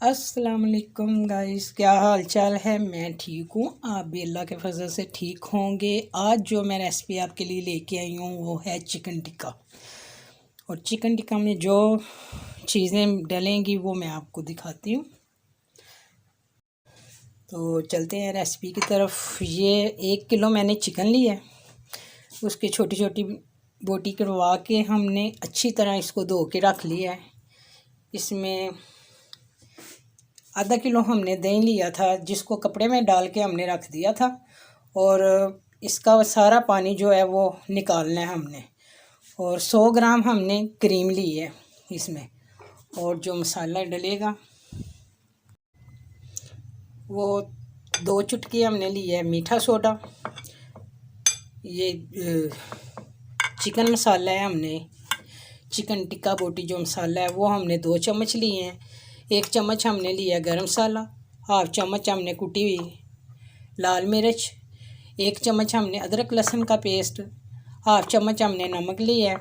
अस्सलाम वालेकुम गाइस, क्या हाल चाल है। मैं ठीक हूँ, आप भी अल्लाह के फजल से ठीक होंगे। आज जो मैं रेसिपी आपके लिए लेके आई हूँ वो है चिकन टिक्का। और चिकन टिक्का में जो चीज़ें डलेंगी वो मैं आपको दिखाती हूँ। तो चलते हैं रेसिपी की तरफ। ये 1 किलो मैंने चिकन लिया है। उसकी छोटी छोटी बोटी करवा के हमने अच्छी तरह इसको धो के रख लिया है। इसमें आधा किलो हमने दही लिया था, जिसको कपड़े में डाल के हमने रख दिया था। और इसका सारा पानी जो है वो निकालना है हमने। और 100 ग्राम हमने क्रीम ली है इसमें। और जो मसाला डलेगा वो 2 चुटकी हमने ली है मीठा सोडा। ये चिकन मसाला है, हमने चिकन टिक्का बोटी जो मसाला है वो हमने 2 चम्मच लिए हैं। 1 चम्मच हमने लिया गरम मसाला, हाफ चम्मच हमने कुटी हुई लाल मिर्च, 1 चम्मच हमने अदरक लहसुन का पेस्ट, हाफ चम्मच हमने नमक लिया है,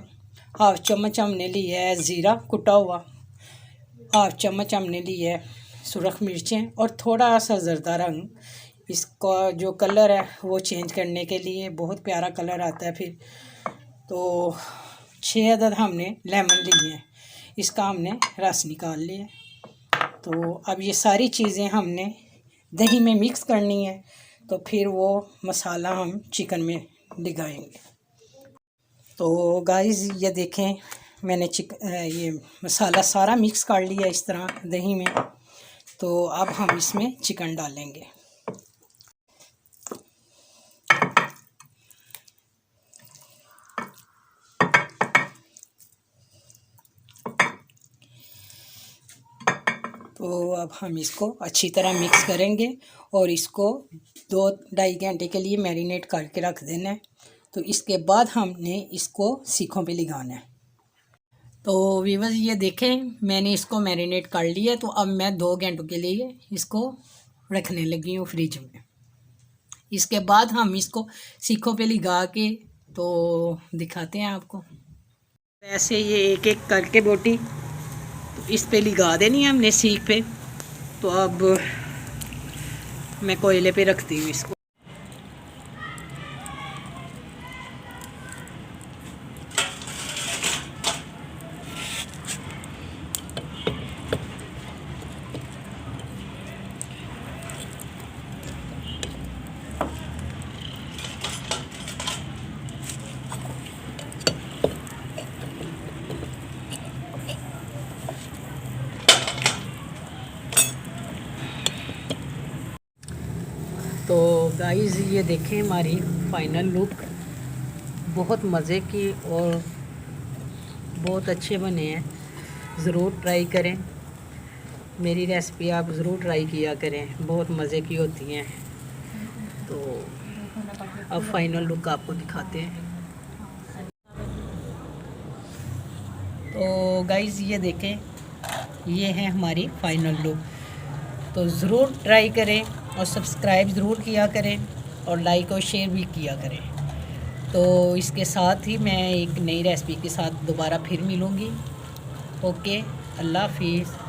हाफ चम्मच हमने लिया है ज़ीरा कुटा हुआ, हाफ चम्मच हमने लिया है सुरख मिर्चें और थोड़ा सा ज़रदा रंग। इसका जो कलर है वो चेंज करने के लिए बहुत प्यारा कलर आता है फिर। तो 6 अदद हमने लेमन लिए हैं, इसका हमने रस निकाल लिया। तो अब ये सारी चीज़ें हमने दही में मिक्स करनी है, तो फिर वो मसाला हम चिकन में डिगाएंगे। तो गाइस ये देखें, मैंने ये मसाला सारा मिक्स कर लिया इस तरह दही में। तो अब हम इसमें चिकन डालेंगे। तो अब हम इसको अच्छी तरह मिक्स करेंगे और इसको 2-2.5 घंटे के लिए मैरिनेट करके रख देना है। तो इसके बाद हमने इसको सीखों पे लगाना है। तो वीवर्स ये देखें, मैंने इसको मैरिनेट कर लिया। तो अब मैं 2 घंटों के लिए इसको रखने लगी हूँ फ्रिज में। इसके बाद हम इसको सीखों पे लगा के तो दिखाते हैं आपको। ऐसे ये एक एक करके बोटी इस पे लगा देनी है हमने सीख पे। तो अब मैं कोयले पे रखती हूँ इसको। तो गाइस ये देखें हमारी फाइनल लुक, बहुत मज़े की और बहुत अच्छे बने हैं। ज़रूर ट्राई करें, मेरी रेसिपी आप ज़रूर ट्राई किया करें, बहुत मज़े की होती हैं। तो अब फाइनल लुक आपको दिखाते हैं। तो गाइस ये देखें, ये है हमारी फाइनल लुक। तो ज़रूर ट्राई करें और सब्सक्राइब ज़रूर किया करें और लाइक और शेयर भी किया करें। तो इसके साथ ही मैं एक नई रेसिपी के साथ दोबारा फिर मिलूँगी। ओके, अल्लाह हाफिज़।